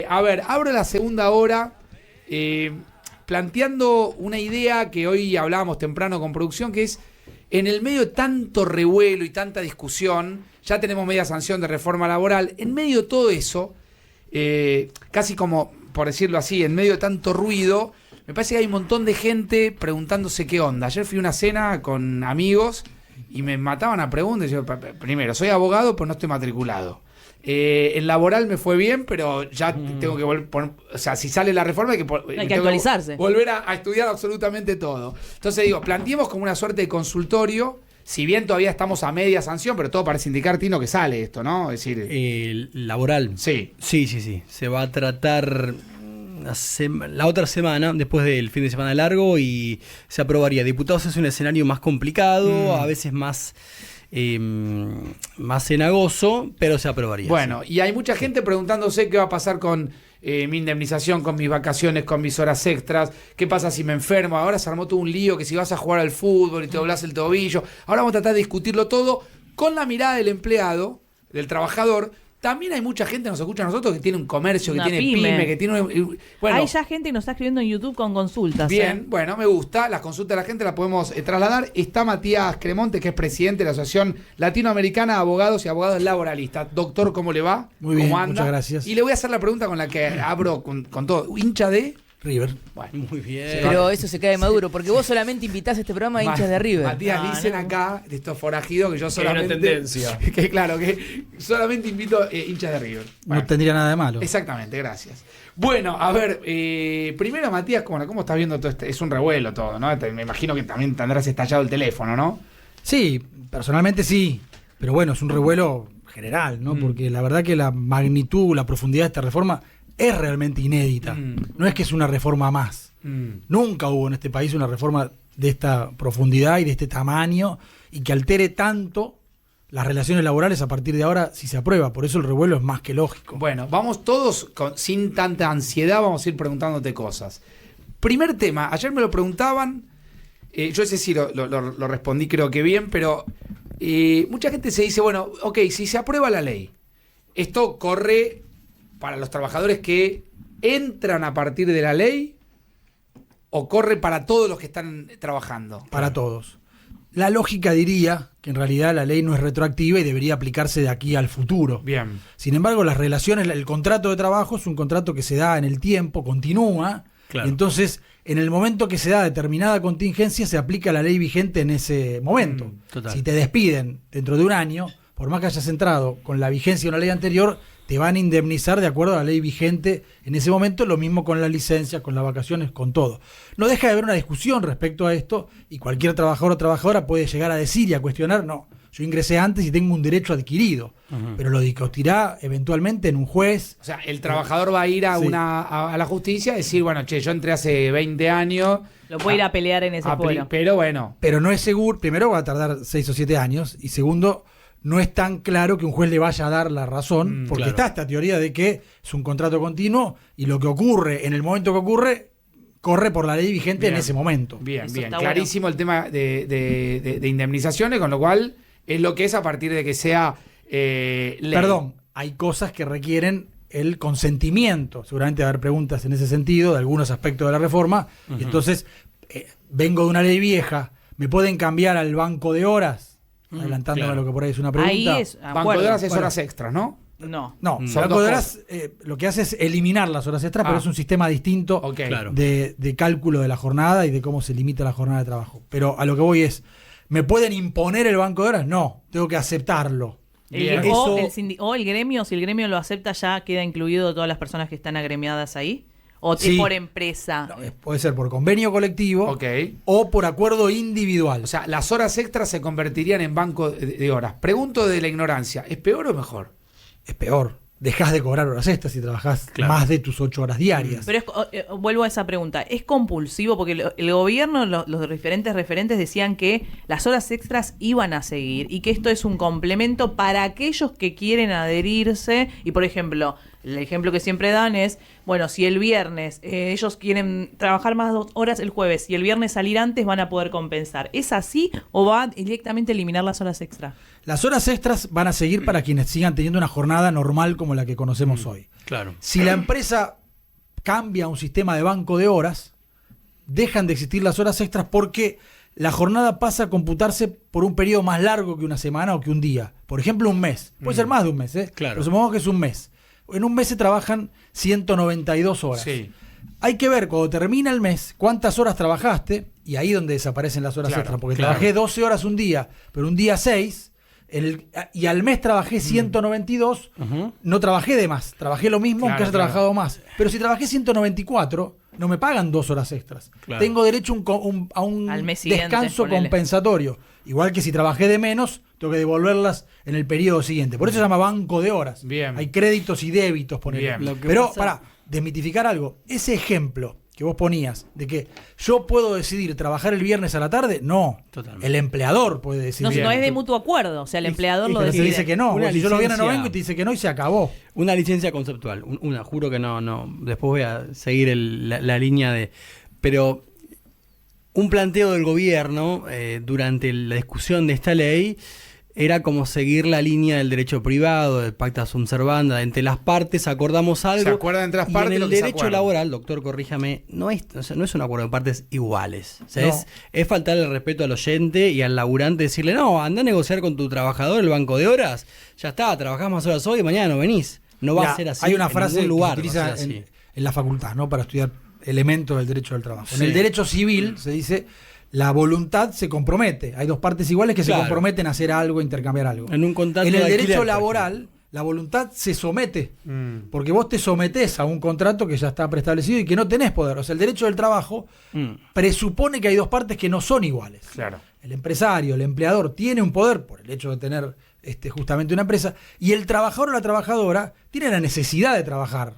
A ver, abro la segunda hora planteando una idea que hoy hablábamos temprano con producción, que es, en el medio de tanto revuelo y tanta discusión, ya tenemos media sanción de reforma laboral, en medio de todo eso, casi como, por decirlo así, en medio de tanto ruido, me parece que hay un montón de gente preguntándose qué onda. Ayer fui a una cena con amigos y me mataban a preguntas. Yo, primero, soy abogado, pero no estoy matriculado. En laboral me fue bien, pero ya tengo que volver. O sea, si sale la reforma, hay que actualizarse. Volver a estudiar absolutamente todo. Entonces digo, planteemos como una suerte de consultorio. Si bien todavía estamos a media sanción, pero todo parece indicar, Tino, que sale esto, ¿no? Es decir, laboral. Sí. Sí. Se va a tratar la otra semana, después del fin de semana largo, y se aprobaría. Diputados es un escenario más complicado, a veces más cenagoso, pero se aprobaría. Bueno, sí. Y hay mucha gente preguntándose qué va a pasar con mi indemnización, con mis vacaciones, con mis horas extras, qué pasa si me enfermo. Ahora se armó todo un lío, que si vas a jugar al fútbol y te doblás el tobillo. Ahora vamos a tratar de discutirlo todo con la mirada del empleado, del trabajador. También hay mucha gente que nos escucha a nosotros que tiene un comercio, que tiene pyme, que tiene... Bueno, hay ya gente que nos está escribiendo en YouTube con consultas. Bien, bueno, me gusta. Las consultas de la gente las podemos trasladar. Está Matías Cremonte, que es presidente de la Asociación Latinoamericana de Abogados y Abogados Laboralistas. Doctor, ¿cómo le va? Muy bien, ¿Cómo anda? muchas gracias. Y le voy a hacer la pregunta con la que abro con todo. ¿Hincha de...? River. Bueno, muy bien. Pero eso se cae Maduro, porque vos solamente invitás a este programa a hinchas de River. Matías, dicen acá, de estos forajidos, que yo solamente... Hay una tendencia. Que claro, que solamente invito hinchas de River. Bueno, no tendría nada de malo. Exactamente, gracias. Bueno, a ver, primero Matías, ¿cómo estás viendo todo este? Es un revuelo todo, ¿no? Me imagino que también tendrás estallado el teléfono, ¿no? Sí, personalmente sí, pero bueno, es un revuelo general, ¿no? Porque la verdad que la magnitud, la profundidad de esta reforma es realmente inédita. No es que es una reforma más. Nunca hubo en este país una reforma de esta profundidad y de este tamaño y que altere tanto las relaciones laborales a partir de ahora si se aprueba. Por eso el revuelo es más que lógico. Bueno, vamos todos sin tanta ansiedad, vamos a ir preguntándote cosas. Primer tema, ayer me lo preguntaban, yo ese sí lo respondí creo que bien, pero mucha gente se dice, bueno, ok, si se aprueba la ley, esto corre para los trabajadores que entran a partir de la ley, ¿o corre para todos los que están trabajando? Para todos. La lógica diría que en realidad la ley no es retroactiva y debería aplicarse de aquí al futuro. Bien. Sin embargo, las relaciones, el contrato de trabajo es un contrato que se da en el tiempo, continúa. Claro. Y entonces, en el momento que se da determinada contingencia, se aplica la ley vigente en ese momento. Si te despiden dentro de un año, por más que hayas entrado con la vigencia de una ley anterior, te van a indemnizar de acuerdo a la ley vigente en ese momento, lo mismo con las licencias, con las vacaciones, con todo. No deja de haber una discusión respecto a esto y cualquier trabajador o trabajadora puede llegar a decir y a cuestionar, no, yo ingresé antes y tengo un derecho adquirido, pero lo discutirá eventualmente en un juez. O sea, el trabajador va a ir a la justicia y decir, bueno, che, yo entré hace 20 años. Lo puede ir a pelear en ese pueblo. Pero bueno. Pero no es seguro, primero va a tardar 6 o 7 años y segundo, no es tan claro que un juez le vaya a dar la razón, porque está esta teoría de que es un contrato continuo y lo que ocurre en el momento que ocurre corre por la ley vigente en ese momento. Bien, clarísimo el tema de indemnizaciones, con lo cual es lo que es a partir de que sea ley. Perdón, hay cosas que requieren el consentimiento, seguramente va a haber preguntas en ese sentido de algunos aspectos de la reforma, y entonces vengo de una ley vieja, ¿me pueden cambiar al banco de horas? Adelantándome a lo que por ahí es una pregunta. Ahí es, banco de horas es horas extras, ¿no? No. Banco de horas lo que hace es eliminar las horas extras, pero es un sistema distinto de cálculo de la jornada y de cómo se limita la jornada de trabajo. Pero a lo que voy es, ¿me pueden imponer el banco de horas? No, tengo que aceptarlo. O el gremio, si el gremio lo acepta, ya queda incluido todas las personas que están agremiadas ahí. ¿O por empresa? No, puede ser por convenio colectivo o por acuerdo individual. O sea, las horas extras se convertirían en banco de horas. Pregunto de la ignorancia, ¿es peor o mejor? Es peor. Dejás de cobrar horas extras si trabajás más de tus 8 horas diarias. Pero vuelvo a esa pregunta. ¿Es compulsivo? Porque el gobierno, los diferentes referentes decían que las horas extras iban a seguir y que esto es un complemento para aquellos que quieren adherirse y, por ejemplo, El ejemplo que siempre dan es, bueno, si el viernes ellos quieren trabajar más 2 horas el jueves y el viernes salir antes, van a poder compensar. ¿Es así o va directamente a eliminar las horas extra? Las horas extras van a seguir para quienes sigan teniendo una jornada normal como la que conocemos hoy. Claro. Si la empresa cambia a un sistema de banco de horas, dejan de existir las horas extras porque la jornada pasa a computarse por un periodo más largo que una semana o que un día. Por ejemplo, un mes. Puede ser más de un mes, Claro. pero supongamos que es un mes. En un mes se trabajan 192 horas. Sí. Hay que ver cuando termina el mes cuántas horas trabajaste, y ahí donde desaparecen las horas Claro, extras, porque claro. trabajé 12 horas un día, pero un día 6, y al mes trabajé 192, no trabajé de más, trabajé lo mismo Claro, aunque haya claro. trabajado más. Pero si trabajé 194, no me pagan 2 horas extras. Claro. Tengo derecho a un Al mes siguiente, descanso ponele. compensatorio. Igual que si trabajé de menos, tengo que devolverlas en el periodo siguiente. Por eso se llama banco de horas. Bien. Hay créditos y débitos, ponele. Bien. Lo que Pero, pasa- para desmitificar algo, ese ejemplo que vos ponías de que yo puedo decidir trabajar el viernes a la tarde, no. Totalmente. El empleador puede decidir. No es de mutuo acuerdo, o sea, el empleador lo Pero te decide. dice que no. Una Vos, si yo los viernes no licencia- vengo y te dice que no y se acabó. Una licencia conceptual, juro que no, después voy a seguir la línea de... Pero un planteo del gobierno durante la discusión de esta ley era como seguir la línea del derecho privado, del pacta sunt servanda, entre las partes acordamos algo. Se acuerdan entre las y partes en lo el que se derecho acuerdan. laboral, doctor, corríjame, no es un acuerdo de partes iguales. O sea, No. es faltar el respeto al oyente y al laburante, decirle, no, anda a negociar con tu trabajador el banco de horas, ya está, trabajás más horas hoy y mañana no venís. No va Mirá, a ser así. hay una en frase ningún lugar, que se va a utiliza ser así. en la facultad, ¿no? Para estudiar elementos del derecho del trabajo. Sí. En el derecho civil se dice la voluntad se compromete. Hay dos partes iguales que Claro. se comprometen a hacer algo, a intercambiar algo. En un contrato En el de alquiler, derecho por laboral, la voluntad se somete. Mm. Porque vos te sometés a un contrato que ya está preestablecido y que no tenés poder. O sea, el derecho del trabajo presupone que hay dos partes que no son iguales. Claro. El empresario, el empleador, tiene un poder por el hecho de tener justamente una empresa, y el trabajador o la trabajadora tiene la necesidad de trabajar.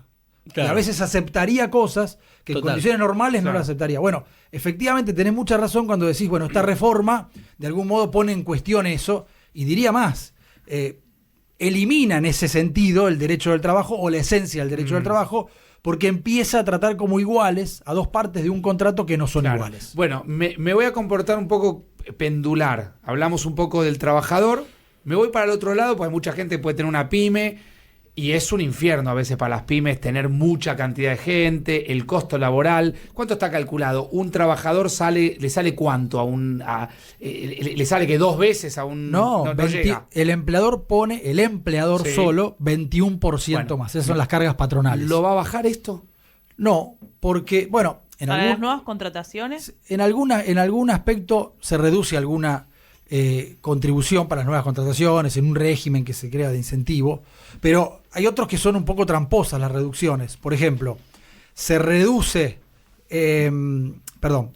Claro. Y a veces aceptaría cosas que en Total. condiciones normales no Claro. las aceptaría. Bueno, efectivamente tenés mucha razón cuando decís, bueno, esta reforma de algún modo pone en cuestión eso, y diría más, elimina en ese sentido el derecho del trabajo o la esencia del derecho del trabajo, porque empieza a tratar como iguales a dos partes de un contrato que no son Claro. iguales. Bueno, me voy a comportar un poco pendular. Hablamos un poco del trabajador. Me voy para el otro lado, porque hay mucha gente que puede tener una pyme y es un infierno a veces para las pymes tener mucha cantidad de gente, el costo laboral. ¿Cuánto está calculado? ¿Un trabajador le sale cuánto le sale que 2 veces a un... No, llega. el empleador Sí. solo 21% Bueno. más. Esas son las cargas patronales. ¿Lo va a bajar esto? No, porque, bueno, Para las nuevas contrataciones, en algún aspecto se reduce alguna contribución para las nuevas contrataciones, en un régimen que se crea de incentivo, pero hay otros que son un poco tramposas las reducciones. Por ejemplo,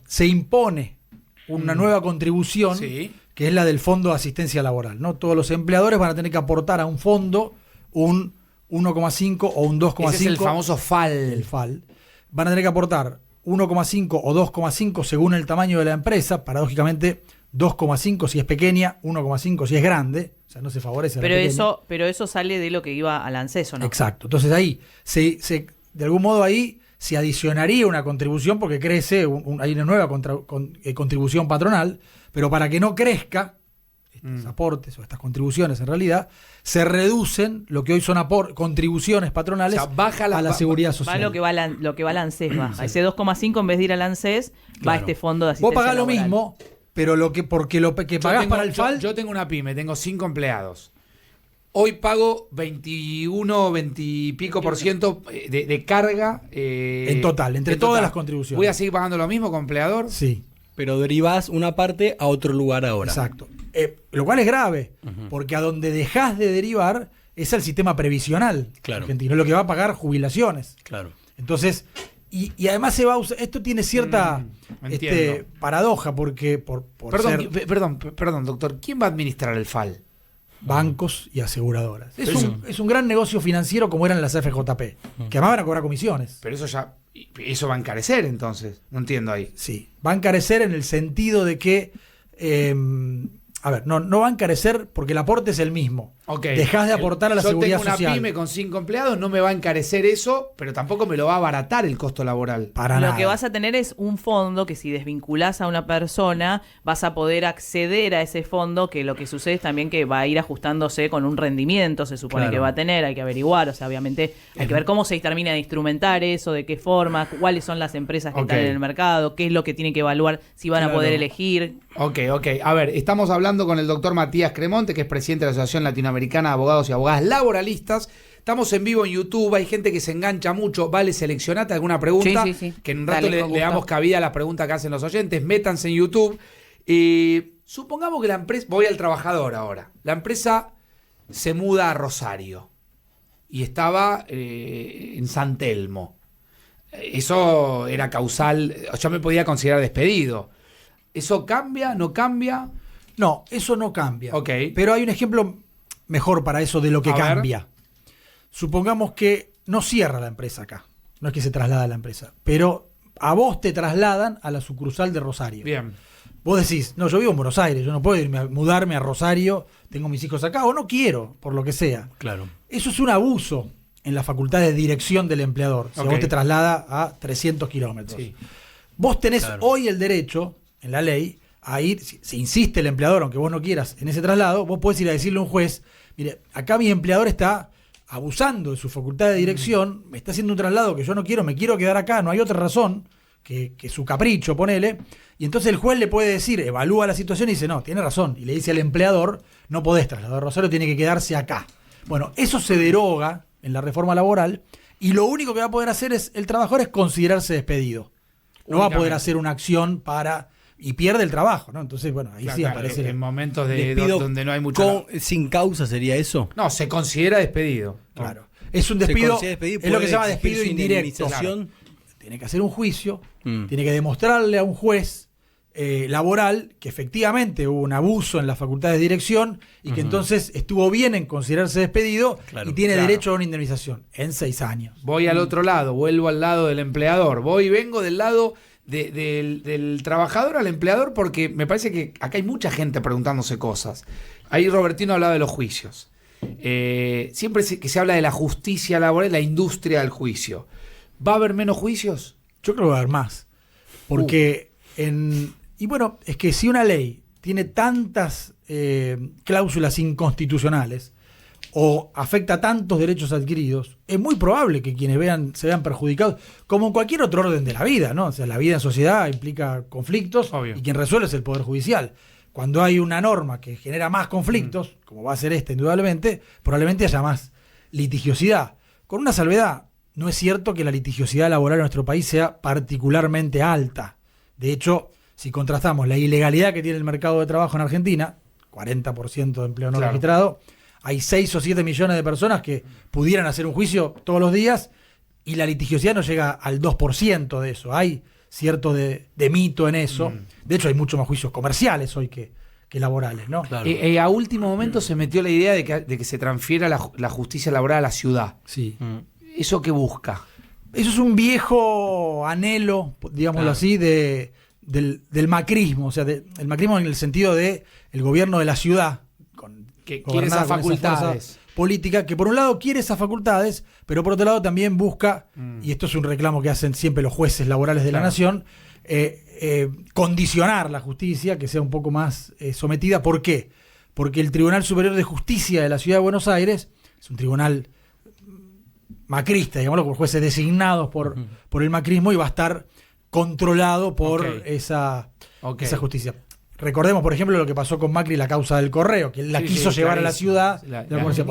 se impone una nueva contribución, Sí. que es la del Fondo de Asistencia Laboral, ¿no? Todos los empleadores van a tener que aportar a un fondo un 1,5 o un 2,5. Ese es el famoso FAL. El FAL. Van a tener que aportar 1,5 o 2,5 según el tamaño de la empresa, paradójicamente 2,5 si es pequeña, 1,5 si es grande, o sea, no se favorece a la pequeña. pero eso sale de lo que iba al ANSES, ¿o no? Exacto. Entonces ahí, de algún modo ahí se adicionaría una contribución porque crece, hay una nueva contribución patronal, pero para que no crezca, estos aportes o estas contribuciones en realidad, se reducen lo que hoy son contribuciones patronales O sea, baja a la seguridad Va social. lo que va al ANSES, va. Ese 2,5 en vez de ir al ANSES, va a Claro. este fondo de Vos asistencia pagás lo laboral. mismo, pero porque lo que pagás para el FAL... Yo tengo una pyme, tengo 5 empleados. Hoy pago 21, 20 y pico por ciento de carga. En total, entre en todas total. las contribuciones. ¿Voy a seguir pagando lo mismo con empleador? Sí, Pero derivás una parte a otro lugar ahora. exacto. Lo cual es grave, porque a donde dejás de derivar es al sistema previsional Claro. argentino, es lo que va a pagar jubilaciones. Claro. Entonces, y además se va a usar, esto tiene cierta entiendo. paradoja, porque por ser Perdón, doctor. ¿Quién va a administrar el FAL? bancos y aseguradoras. Es Eso. es un gran negocio financiero como eran las FJP, que además van a cobrar comisiones. Pero eso va a encarecer entonces. No entiendo ahí. Sí, va a encarecer en el sentido de que, A ver, no va a encarecer porque el aporte es el mismo. Okay. Dejás de aportar a la seguridad social. Yo tengo una pyme con 5 empleados, no me va a encarecer eso, pero tampoco me lo va a abaratar el costo laboral. Para nada. Lo que vas a tener es un fondo que si desvinculás a una persona, vas a poder acceder a ese fondo, que lo que sucede es también que va a ir ajustándose con un rendimiento, se supone que va a tener, hay que averiguar, o sea, obviamente hay que ver cómo se termina de instrumentar eso, de qué forma, cuáles son las empresas que están en el mercado, qué es lo que tiene que evaluar, si van a poder elegir. Ok. A ver, estamos hablando con el doctor Matías Cremonte, que es presidente de la Asociación Latinoamericana de Abogados y Abogadas Laboralistas. Estamos en vivo en YouTube, hay gente que se engancha mucho. Vale, seleccionate alguna pregunta, Sí. que en un rato le damos cabida a las preguntas que hacen los oyentes. Métanse en YouTube. Supongamos que la empresa, voy al trabajador ahora, la empresa se muda a Rosario y estaba en San Telmo. Eso era causal, yo me podía considerar despedido. ¿Eso cambia? ¿No cambia? No, eso no cambia. Ok. Pero hay un ejemplo mejor para eso de lo que A ver. cambia. Supongamos que no cierra la empresa acá. No es que se traslada a la empresa. Pero a vos te trasladan a la sucursal de Rosario. Bien. Vos decís, no, yo vivo en Buenos Aires, yo no puedo mudarme a Rosario, tengo mis hijos acá, o no quiero, por lo que sea. Claro. Eso es un abuso en la facultad de dirección del empleador. Si a vos te traslada a 300 kilómetros. Sí. Vos tenés hoy el derecho, en la ley, a ir, si insiste el empleador, aunque vos no quieras, en ese traslado, vos podés ir a decirle a un juez, mire, acá mi empleador está abusando de su facultad de dirección, me está haciendo un traslado que yo no quiero, me quiero quedar acá, no hay otra razón que su capricho, ponele, y entonces el juez le puede decir, evalúa la situación y dice, no, tiene razón, y le dice al empleador, no podés trasladar a Rosario, tiene que quedarse acá. Bueno, eso se deroga en la reforma laboral, y lo único que va a poder hacer el trabajador es considerarse despedido. No va a poder hacer una acción y pierde el trabajo, ¿no? Entonces, bueno, ahí sí aparece. En momentos Despido donde no hay mucho. ¿Sin causa sería eso? No, se considera despedido. Claro. Es un despido, Se considera es lo que se llama despido exigir su indirecto. indemnización. Tiene que hacer un juicio, tiene que demostrarle a un juez laboral que efectivamente hubo un abuso en las facultades de dirección y que entonces estuvo bien en considerarse despedido y tiene derecho a una indemnización en 6 años. Voy al otro lado, vuelvo al lado del empleador. Vengo del lado del trabajador al empleador, porque me parece que acá hay mucha gente preguntándose cosas. Ahí Robertino hablaba de los juicios. Siempre que se habla de la justicia laboral, la industria del juicio. ¿Va a haber menos juicios? Yo creo que va a haber más. Porque y bueno, es que si una ley tiene tantas cláusulas inconstitucionales o afecta tantos derechos adquiridos, es muy probable que quienes se vean perjudicados, como en cualquier otro orden de la vida, ¿no? O sea, la vida en sociedad implica conflictos. Obvio. Y quien resuelve es el Poder Judicial. Cuando hay una norma que genera más conflictos, como va a ser esta indudablemente, probablemente haya más litigiosidad. Con una salvedad, no es cierto que la litigiosidad laboral en nuestro país sea particularmente alta. De hecho, si contrastamos la ilegalidad que tiene el mercado de trabajo en Argentina, 40% de empleo no registrado, hay 6 o 7 millones de personas que pudieran hacer un juicio todos los días y la litigiosidad no llega al 2% de eso. Hay cierto de mito en eso. De hecho, hay muchos más juicios comerciales hoy que laborales, ¿no? Claro. A último momento se metió la idea de que se transfiera la justicia laboral a la ciudad. Sí. ¿Eso qué busca? Eso es un viejo anhelo, digámoslo así, del macrismo. O sea, el macrismo en el sentido de el gobierno de la ciudad, que quiere esas facultades política, que por un lado quiere esas facultades, pero por otro lado también busca, y esto es un reclamo que hacen siempre los jueces laborales de la nación, condicionar la justicia, que sea un poco más sometida. ¿Por qué? Porque el Tribunal Superior de Justicia de la Ciudad de Buenos Aires es un tribunal macrista, digámoslo, por jueces designados por el macrismo, y va a estar controlado por esa justicia. Recordemos, por ejemplo, lo que pasó con Macri, la causa del correo, que él la quiso llevar a la ciudad.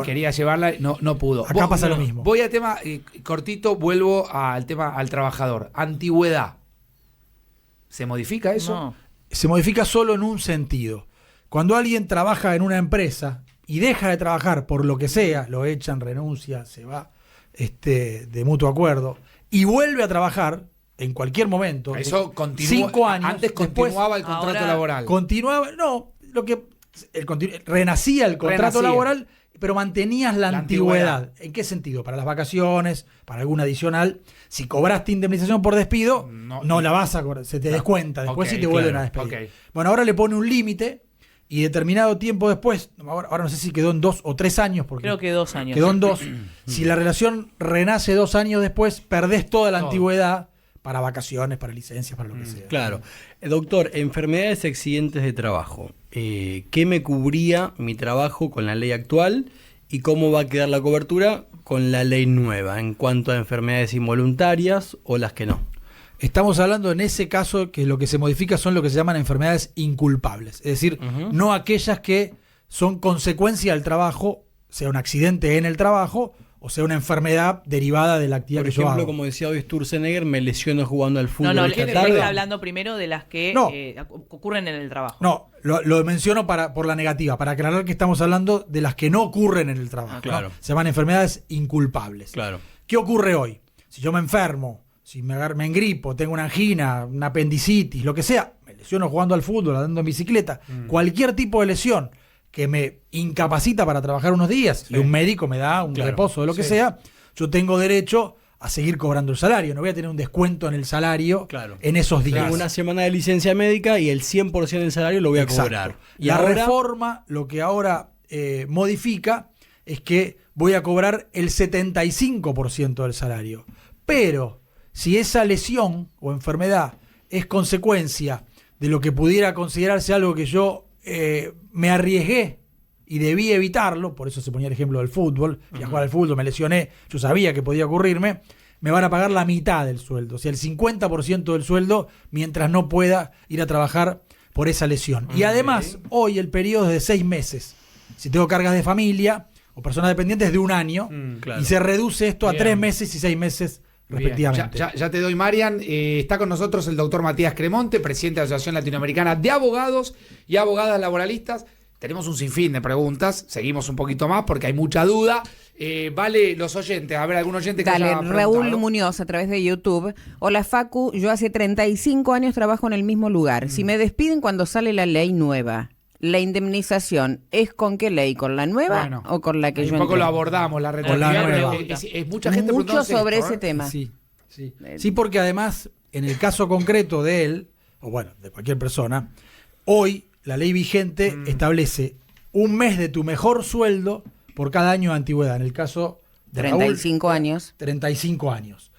Quería llevarla, no pudo. Acá pasa lo mismo. Voy al tema cortito, vuelvo al tema al trabajador. Antigüedad. ¿Se modifica eso? No. Se modifica solo en un sentido. Cuando alguien trabaja en una empresa y deja de trabajar por lo que sea, lo echan, renuncia, se va de mutuo acuerdo, y vuelve a trabajar en cualquier momento. Eso continúa. 5 años. Antes continuaba el contrato laboral. Continuaba, renacía el contrato laboral, pero mantenías la antigüedad. ¿En qué sentido? Para las vacaciones, para algún adicional. Si cobraste indemnización por despido, no la vas a cobrar, se te descuenta después y te vuelven a despedir. Bueno, ahora le pone un límite y determinado tiempo después, ahora no sé si quedó en 2 o 3 años, porque Creo que 2 años. quedó en 2, si la relación renace 2 años después, perdés toda la antigüedad para vacaciones, para licencias, para lo que sea. Claro. Doctor, enfermedades y accidentes de trabajo. ¿Qué me cubría mi trabajo con la ley actual y cómo va a quedar la cobertura con la ley nueva en cuanto a enfermedades involuntarias o las que no? Estamos hablando en ese caso que lo que se modifica son lo que se llaman enfermedades inculpables, es decir, no aquellas que son consecuencia del trabajo, sea un accidente en el trabajo o sea una enfermedad derivada de la actividad Por que yo ejemplo, hago. como decía hoy Sturzenegger, me lesiono jugando al fútbol No, esta él tarde. está hablando primero de las que ocurren en el trabajo. No, lo menciono por la negativa, para aclarar que estamos hablando de las que no ocurren en el trabajo. Claro. ¿no? Se llaman enfermedades inculpables. Claro. ¿Qué ocurre hoy? Si yo me enfermo, si me engripo, tengo una angina, una apendicitis, lo que sea, me lesiono jugando al fútbol, andando en bicicleta, cualquier tipo de lesión que me incapacita para trabajar unos días y un médico me da un reposo de lo que sea, yo tengo derecho a seguir cobrando el salario. No voy a tener un descuento en el salario en esos días. Tengo una semana de licencia médica y el 100% del salario lo voy a cobrar. Y la reforma, lo que ahora modifica es que voy a cobrar el 75% del salario. Pero si esa lesión o enfermedad es consecuencia de lo que pudiera considerarse algo que yo me arriesgué y debí evitarlo, por eso se ponía el ejemplo del fútbol, y a jugar al fútbol me lesioné, yo sabía que podía ocurrirme, me van a pagar la mitad del sueldo, o sea, el 50% del sueldo mientras no pueda ir a trabajar por esa lesión. Y además, hoy el periodo es de 6 meses. Si tengo cargas de familia o personas dependientes, de 1 año, y se reduce esto a 3 meses y 6 meses respectivamente. Ya te doy, Marian. Está con nosotros el doctor Matías Cremonte, presidente de la Asociación Latinoamericana de Abogados y Abogadas Laboralistas. Tenemos un sinfín de preguntas, seguimos un poquito más porque hay mucha duda. Vale, los oyentes, a ver, algún oyente que haya Raúl preguntado. Muñoz a través de YouTube. Hola Facu, yo hace 35 años trabajo en el mismo lugar. Si me despiden cuando sale la ley nueva, ¿la indemnización es con qué ley? ¿Con la nueva o con la que yo Un poco entré? lo abordamos, la retroactividad, pero es mucha gente mucho preguntándose sobre esto, ese tema. Sí, porque además, en el caso concreto de él, o bueno, de cualquier persona, hoy la ley vigente establece 1 mes de tu mejor sueldo por cada año de antigüedad. En el caso de 35 Raúl, años. 35 años.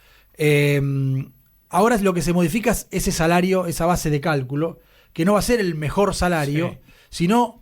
Ahora lo que se modifica es ese salario, esa base de cálculo, que no va a ser el mejor salario, sino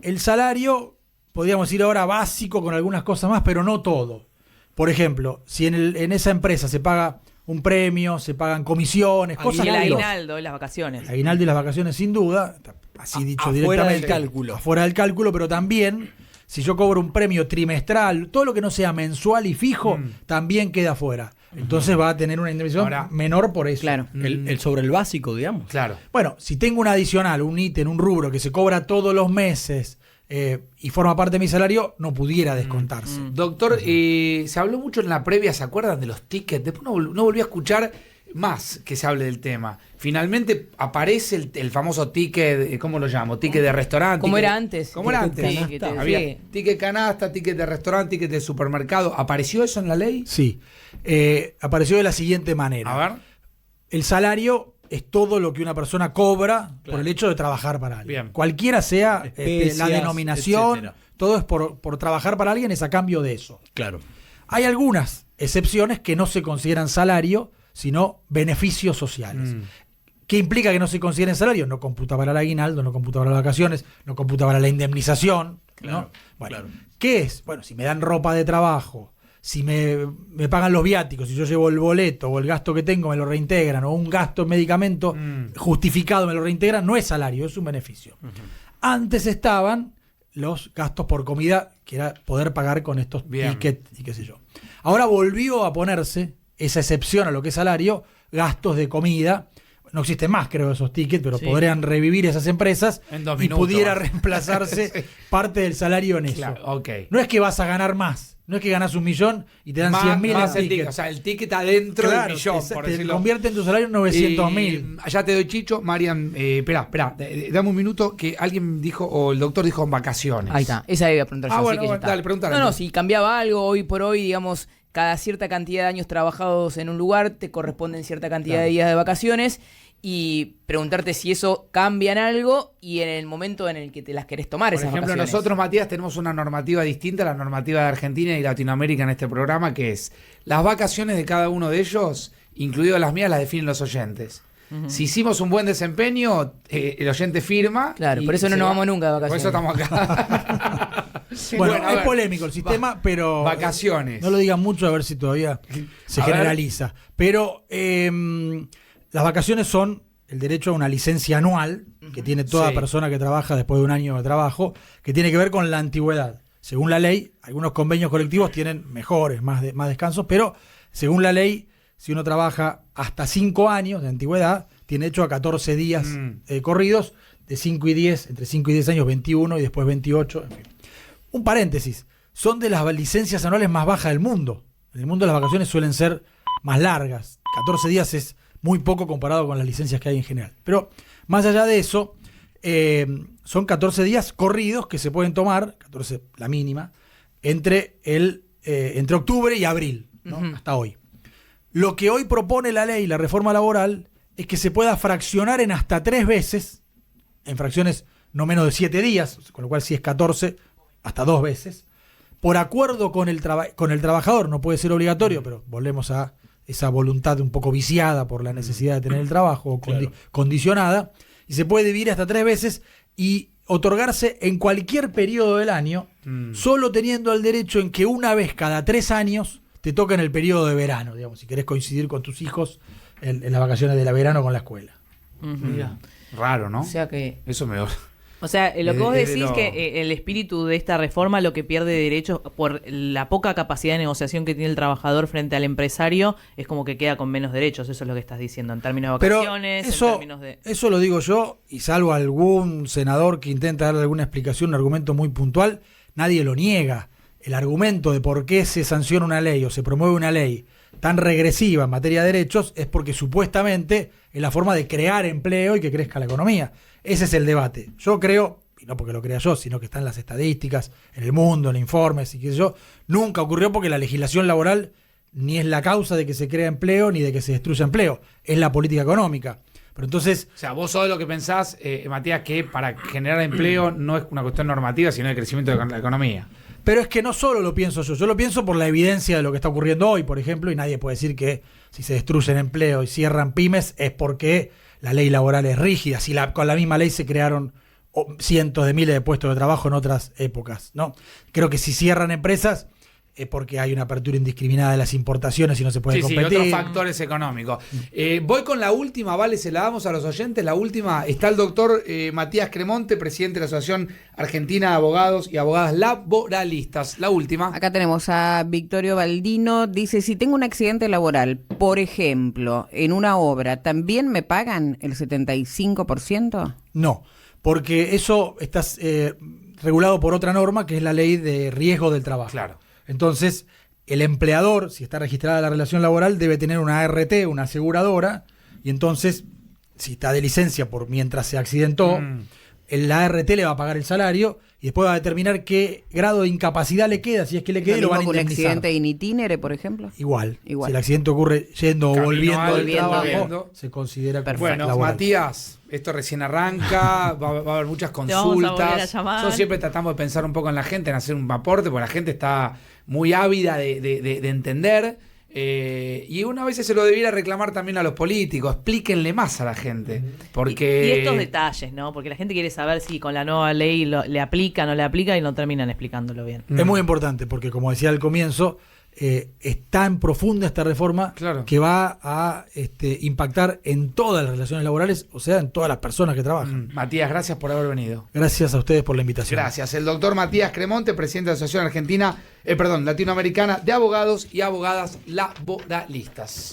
el salario, podríamos decir ahora básico con algunas cosas más, pero no todo. Por ejemplo, si en esa empresa se paga un premio, se pagan comisiones, cosas Y el que aguinaldo y las vacaciones. el aguinaldo y las vacaciones, sin duda, así dicho afuera directamente. del cálculo. Afuera del cálculo, pero también, si yo cobro un premio trimestral, todo lo que no sea mensual y fijo, también queda fuera. Entonces va a tener una indemnización menor por eso. Claro. El sobre el básico, digamos. Claro. Bueno, si tengo un adicional, un ítem, un rubro que se cobra todos los meses y forma parte de mi salario, no pudiera descontarse. Doctor, se habló mucho en la previa, ¿se acuerdan de los tickets? Después no volví a escuchar más que se hable del tema. Finalmente aparece el famoso ticket, ¿cómo lo llamo? Ticket de restaurante. Como ticket, era antes. ¿Cómo era antes? Ticket, Había sí. ticket canasta, ticket de restaurante, ticket de supermercado. ¿Apareció eso en la ley? Sí. Apareció de la siguiente manera. A ver. El salario es todo lo que una persona cobra por el hecho de trabajar para alguien. Bien. Cualquiera sea Especias, la denominación, etcétera. todo es por trabajar para alguien, es a cambio de eso. Claro. Hay algunas excepciones que no se consideran salario, sino beneficios sociales. ¿Qué implica que no se consideren salario? No computa para el aguinaldo, no computa para las vacaciones, no computa para la indemnización. Claro, ¿no? Bueno, claro. ¿qué es? Bueno, si me dan ropa de trabajo, si me pagan los viáticos, si yo llevo el boleto o el gasto que tengo me lo reintegran, o un gasto en medicamento justificado me lo reintegran, no es salario, es un beneficio. Antes estaban los gastos por comida, que era poder pagar con estos tickets y qué sé yo. Ahora volvió a ponerse esa excepción a lo que es salario, gastos de comida. No existen más, creo, esos tickets, pero podrían revivir esas empresas En 2 y minutos. pudiera reemplazarse parte del salario en eso. Claro, ok. No es que vas a ganar más, no es que ganas 1 millón y te dan 100.000 más en el ticket. tickets. O sea, el ticket adentro del millón, por te decirlo. convierte en tu salario en 900.000. Allá te doy, Chicho. Marian, espera, dame un minuto que alguien dijo, o el doctor dijo en vacaciones. Ahí está, esa iba a preguntar yo. Ah, así bueno, que ya está. dale, preguntale. No, si cambiaba algo hoy por hoy, digamos, cada cierta cantidad de años trabajados en un lugar te corresponden cierta cantidad de días de vacaciones, y preguntarte si eso cambia en algo y en el momento en el que te las querés tomar esas vacaciones. Por ejemplo, nosotros, Matías, tenemos una normativa distinta a la normativa de Argentina y Latinoamérica en este programa, que es las vacaciones de cada uno de ellos, incluidas las mías, las definen los oyentes. Si hicimos un buen desempeño, el oyente firma. Claro, por eso no nos vamos nunca de vacaciones. Por eso estamos acá. Bueno, es polémico el sistema, pero... Vacaciones. No lo digan mucho, a ver si todavía se generaliza. Pero las vacaciones son el derecho a una licencia anual que tiene toda persona que trabaja después de un año de trabajo, que tiene que ver con la antigüedad. Según la ley, algunos convenios colectivos tienen mejores, más descansos, pero según la ley, si uno trabaja hasta 5 años de antigüedad, tiene derecho a 14 días corridos, de 5 y 10, entre 5 y 10 años, 21 y después 28, en fin. Un paréntesis, son de las licencias anuales más bajas del mundo. En el mundo las vacaciones suelen ser más largas. 14 días es muy poco comparado con las licencias que hay en general. Pero más allá de eso, son 14 días corridos que se pueden tomar, 14 la mínima, entre octubre y abril, ¿no? Hasta hoy. Lo que hoy propone la ley, la reforma laboral, es que se pueda fraccionar en hasta 3 veces, en fracciones no menos de 7 días, con lo cual si es 14, hasta 2 veces, por acuerdo con el trabajador. No puede ser obligatorio, pero volvemos a esa voluntad un poco viciada por la necesidad de tener el trabajo, condicionada, y se puede dividir hasta 3 veces y otorgarse en cualquier periodo del año, solo teniendo el derecho en que una vez cada 3 años te toca en el periodo de verano, digamos, si querés coincidir con tus hijos en las vacaciones de verano con la escuela. Raro, ¿no? O sea que... Eso me... O sea, lo que vos decís que el espíritu de esta reforma lo que pierde derechos por la poca capacidad de negociación que tiene el trabajador frente al empresario es como que queda con menos derechos. Eso es lo que estás diciendo en términos de vacaciones, eso, en términos de... Eso lo digo yo, y salvo algún senador que intenta darle alguna explicación, un argumento muy puntual, nadie lo niega. El argumento de por qué se sanciona una ley o se promueve una ley tan regresiva en materia de derechos es porque supuestamente es la forma de crear empleo y que crezca la economía. Ese es el debate. Yo creo, y no porque lo crea yo, sino que están las estadísticas, en el mundo, en informes y qué sé yo, nunca ocurrió porque la legislación laboral ni es la causa de que se crea empleo ni de que se destruya empleo, es la política económica. Pero entonces... O sea, vos sos de lo que pensás, Matías, que para generar empleo no es una cuestión normativa, sino de crecimiento de la economía. Pero es que no solo lo pienso yo lo pienso por la evidencia de lo que está ocurriendo hoy, por ejemplo, y nadie puede decir que si se destruyen empleo y cierran pymes es porque la ley laboral es rígida, si con la misma ley se crearon cientos de miles de puestos de trabajo en otras épocas, ¿no? Creo que si cierran empresas es porque hay una apertura indiscriminada de las importaciones y no se puede competir. Sí, otros factores económicos. Voy con la última, ¿vale? Se la damos a los oyentes. La última está el doctor Matías Cremonte, presidente de la Asociación Argentina de Abogados y Abogadas Laboralistas. La última. Acá tenemos a Victorio Baldino. Dice, si tengo un accidente laboral, por ejemplo, en una obra, ¿también me pagan el 75%? No, porque eso está regulado por otra norma, que es la ley de riesgo del trabajo. Claro. Entonces, el empleador, si está registrada la relación laboral, debe tener una ART, una aseguradora, y entonces, si está de licencia por mientras se accidentó, la ART le va a pagar el salario y después va a determinar qué grado de incapacidad le queda, si es que le queda, y lo van a indemnizar. ¿Un accidente in itinere, por ejemplo? Igual. Si el accidente ocurre yendo o volviendo del trabajo, se considera como bueno, laboral. Matías, esto recién arranca, va a haber muchas consultas. Nosotros siempre tratamos de pensar un poco en la gente, en hacer un aporte, porque la gente está muy ávida de entender. Y una vez se lo debiera reclamar también a los políticos, explíquenle más a la gente, porque... Y estos detalles, ¿no? Porque la gente quiere saber si con la nueva ley le aplica, no le aplica, y no terminan explicándolo bien. Es muy importante, porque como decía al comienzo, es tan profunda esta reforma que va a impactar en todas las relaciones laborales, o sea, en todas las personas que trabajan. Matías, gracias por haber venido. Gracias a ustedes por la invitación. Gracias. El doctor Matías Cremonte, presidente de la Asociación Latinoamericana de Abogados y Abogadas Laboralistas.